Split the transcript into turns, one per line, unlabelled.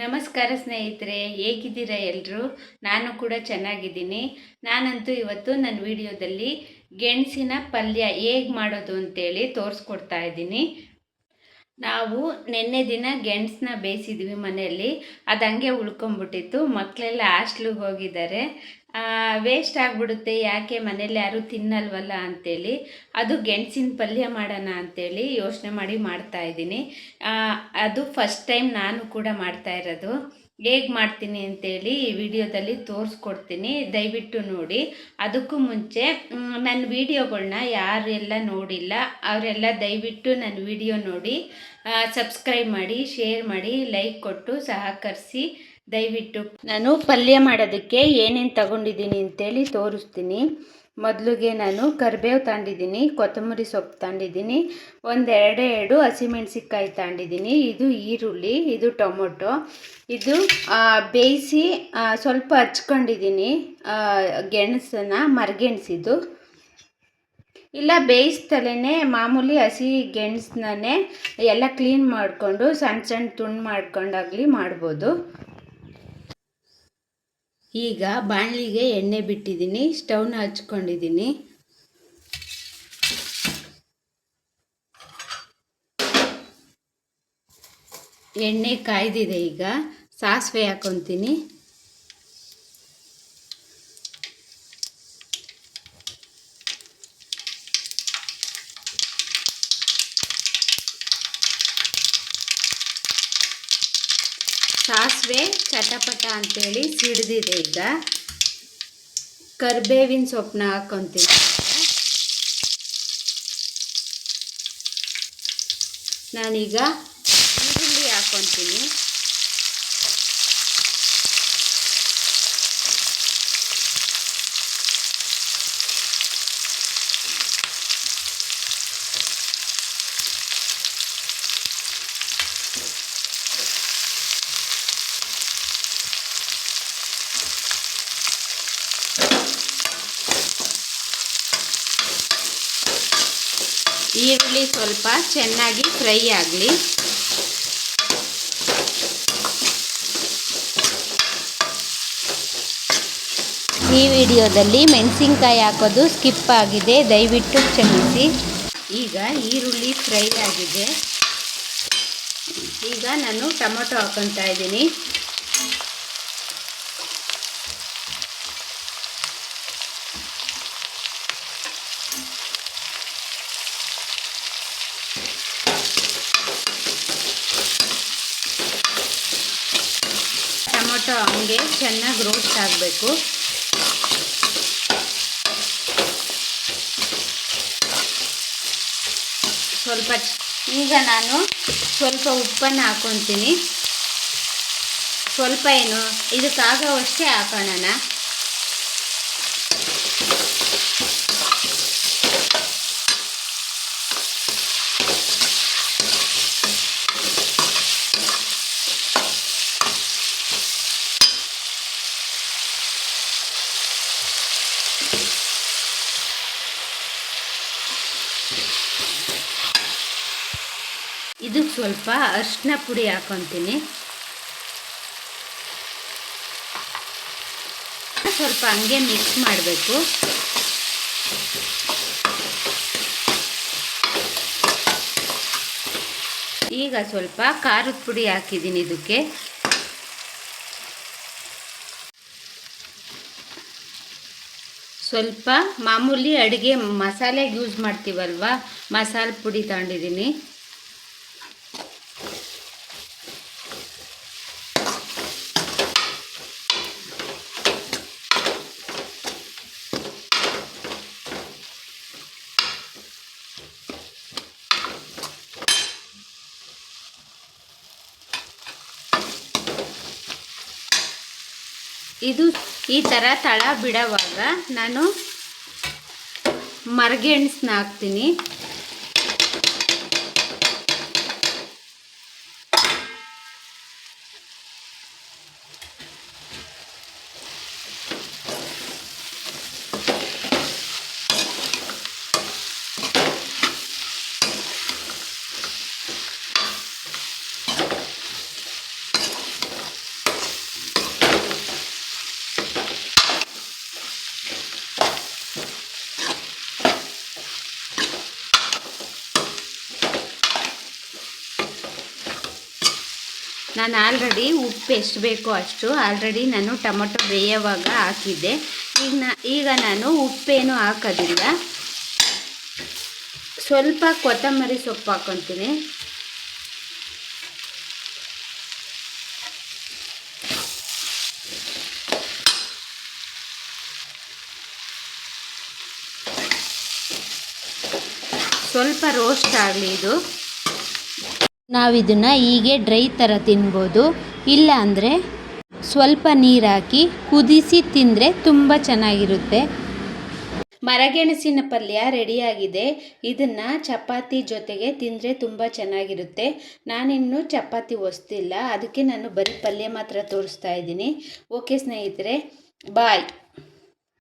ನಮಸ್ಕಾರ ಸ್ನೇಹಿತರೆ, ಹೇಗಿದ್ದೀರಾ ಎಲ್ಲರೂ? ನಾನು ಕೂಡ ಚೆನ್ನಾಗಿದ್ದೀನಿ. ನಾನಂತೂ ಇವತ್ತು ನನ್ನ ವಿಡಿಯೋದಲ್ಲಿ ಗೆಣಸಿನ ಪಲ್ಯ ಹೇಗೆ ಮಾಡೋದು ಅಂತೇಳಿ ತೋರಿಸ್ಕೊಡ್ತಾ ಇದ್ದೀನಿ. ನಾವು ನಿನ್ನೆ ದಿನ ಗೆಣಸನ್ನ ಬೇಯಿಸಿದ್ವಿ ಮನೆಯಲ್ಲಿ. ಅದು ಹಂಗೆ ಉಳ್ಕೊಂಬಿಟ್ಟಿತ್ತು. ಮಕ್ಕಳೆಲ್ಲ ಹಾಸ್ಟ್ಲಿಗೆ ಹೋಗಿದ್ದಾರೆ. ವೇಸ್ಟ್ ಆಗಿಬಿಡುತ್ತೆ, ಯಾಕೆ ಮನೇಲಿ ಯಾರೂ ತಿನ್ನಲ್ವಲ್ಲ ಅಂಥೇಳಿ ಅದು ಗೆಣಸಿನ ಪಲ್ಯ ಮಾಡೋಣ ಅಂಥೇಳಿ ಯೋಚನೆ ಮಾಡಿ ಮಾಡ್ತಾಯಿದ್ದೀನಿ. ಅದು ಫಸ್ಟ್ ಟೈಮ್ ನಾನು ಕೂಡ ಮಾಡ್ತಾ ಇರೋದು. ಹೇಗೆ ಮಾಡ್ತೀನಿ ಅಂತೇಳಿ ಈ ವಿಡಿಯೋದಲ್ಲಿ ತೋರಿಸ್ಕೊಡ್ತೀನಿ, ದಯವಿಟ್ಟು ನೋಡಿ. ಅದಕ್ಕೂ ಮುಂಚೆ ನನ್ನ ವಿಡಿಯೋಗಳನ್ನ ಯಾರೆಲ್ಲ ನೋಡಿಲ್ಲ ಅವರೆಲ್ಲ ದಯವಿಟ್ಟು ನನ್ನ ವಿಡಿಯೋ ನೋಡಿ ಸಬ್ಸ್ಕ್ರೈಬ್ ಮಾಡಿ, ಶೇರ್ ಮಾಡಿ, ಲೈಕ್ ಕೊಟ್ಟು ಸಹಕರಿಸಿ ದಯವಿಟ್ಟು. ನಾನು ಪಲ್ಯ ಮಾಡೋದಕ್ಕೆ ಏನೇನು ತಗೊಂಡಿದ್ದೀನಿ ಅಂತೇಳಿ ತೋರಿಸ್ತೀನಿ. ಮೊದಲಿಗೆ ನಾನು ಕರಿಬೇವು ತಗೊಂಡಿದ್ದೀನಿ, ಕೊತ್ತಂಬರಿ ಸೊಪ್ಪು ತಗೊಂಡಿದ್ದೀನಿ, ಎರಡು ಹಸಿಮೆಣಸಿನ್ಕಾಯಿ ತಗೊಂಡಿದ್ದೀನಿ, ಇದು ಈರುಳ್ಳಿ, ಇದು ಟೊಮೊಟೊ, ಇದು ಬೇಯಿಸಿ ಸ್ವಲ್ಪ ಹಚ್ಕೊಂಡಿದ್ದೀನಿ ಗೆಣಸನ್ನು, ಮರಗೆಣಸಿದ್ದು. ಇಲ್ಲ ಬೇಯಿಸ್ತಲೇ ಮಾಮೂಲಿ ಹಸಿ ಗೆಣಸನ್ನೇ ಎಲ್ಲ ಕ್ಲೀನ್ ಮಾಡಿಕೊಂಡು ಸಣ್ಣ ಸಣ್ಣ ತುಂಡು ಮಾಡ್ಕೊಂಡಾಗಲಿ ಮಾಡ್ಬೋದು. ಈಗ ಬಾಣಲಿಗೆ ಎಣ್ಣೆ ಬಿಟ್ಟಿದ್ದೀನಿ, ಸ್ಟವ್ನ ಹಚ್ಕೊಂಡಿದ್ದೀನಿ. ಎಣ್ಣೆ ಕಾಯ್ದಿದೆ. ಈಗ ಸಾಸಿವೆ ಹಾಕ್ಕೊತೀನಿ. ಸಾಸಿವೆ ಚಟಪಟ ಅಂತೇಳಿ ಸಿಡಿದಿದೆ. ಈಗ ಕರಿಬೇವಿನ ಸೊಪ್ಪನ್ನ ಹಾಕ್ಕೊತೀನಿ. ನಾನೀಗ ಈರುಳ್ಳಿ ಹಾಕ್ಕೊತೀನಿ. ಈರುಳ್ಳಿ ಸ್ವಲ್ಪ ಚೆನ್ನಾಗಿ ಫ್ರೈ ಆಗಲಿ. ಈ ವಿಡಿಯೋದಲ್ಲಿ ಮೆಣಸಿನ್ಕಾಯಿ ಹಾಕೋದು ಸ್ಕಿಪ್ ಆಗಿದೆ, ದಯವಿಟ್ಟು ಕ್ಷಮಿಸಿ. ಈಗ ಈರುಳ್ಳಿ ಫ್ರೈ ಆಗಿದೆ. ಈಗ ನಾನು ಟೊಮೊಟೊ ಹಾಕ್ಕೊತಾ ಇದ್ದೀನಿ. ಟೊಮೊಟೊ ಹಂಗೆ ಚೆನ್ನಾಗಿ ರೋಸ್ಟ್ ಆಗಬೇಕು. ಈಗ ನಾನು ಸ್ವಲ್ಪ ಉಪ್ಪನ್ನು ಹಾಕ್ಕೊತೀನಿ. ಸ್ವಲ್ಪ ಏನು ಇದಕ್ಕಾಗೋವಷ್ಟೇ ಹಾಕೋಣ. ಇದಕ್ಕೆ ಸ್ವಲ್ಪ ಅರಿಶಿನ ಪುಡಿ ಹಾಕ್ಕೊತೀನಿ. ಸ್ವಲ್ಪ ಹಂಗೆ ಮಿಕ್ಸ್ ಮಾಡಬೇಕು. ಈಗ ಸ್ವಲ್ಪ ಖಾರದ ಪುಡಿ ಹಾಕಿದ್ದೀನಿ. ಇದಕ್ಕೆ ಸ್ವಲ್ಪ ಮಾಮೂಲಿ ಅಡುಗೆ ಮಸಾಲೆಗೆ ಯೂಸ್ ಮಾಡ್ತೀವಲ್ವ, ಮಸಾಲೆ ಪುಡಿ ತಗೊಂಡಿದ್ದೀನಿ. ಇದು ಈ ಥರ ತಳ ಬಿಡೋವಾಗ ನಾನು ಮರಗೆಣಸನ್ನ ಹಾಕ್ತೀನಿ. ನಾನು ಆಲ್ರೆಡಿ ಉಪ್ಪು ಎಷ್ಟು ಬೇಕೋ ಅಷ್ಟು ಆಲ್ರೆಡಿ ನಾನು ಟೊಮೊಟೊ ಬೇಯೋವಾಗ ಹಾಕಿದ್ದೆ. ಈಗ ನಾನು ಉಪ್ಪೇನು ಹಾಕೋದಿಲ್ಲ. ಸ್ವಲ್ಪ ಕೊತ್ತಂಬರಿ ಸೊಪ್ಪು ಹಾಕ್ಕೊತೀನಿ. ಸ್ವಲ್ಪ ರೋಸ್ಟ್ ಆಗಲಿ ಇದು. ನಾವಿದನ್ನು ಹೀಗೆ ಡ್ರೈ ಥರ ತಿನ್ಬೋದು, ಇಲ್ಲ ಅಂದರೆ ಸ್ವಲ್ಪ ನೀರು ಹಾಕಿ ಕುದಿಸಿ ತಿಂದರೆ ತುಂಬ ಚೆನ್ನಾಗಿರುತ್ತೆ. ಮರಗೆಣಸಿನ ಪಲ್ಯ ರೆಡಿಯಾಗಿದೆ. ಇದನ್ನು ಚಪಾತಿ ಜೊತೆಗೆ ತಿಂದರೆ ತುಂಬ ಚೆನ್ನಾಗಿರುತ್ತೆ. ನಾನಿನ್ನೂ ಚಪಾತಿ ಒಸ್ತಿಲ್ಲ, ಅದಕ್ಕೆ ನಾನು ಬರೀ ಪಲ್ಯ ಮಾತ್ರ ತೋರಿಸ್ತಾ ಇದ್ದೀನಿ. ಓಕೆ ಸ್ನೇಹಿತರೆ, ಬಾಯ್.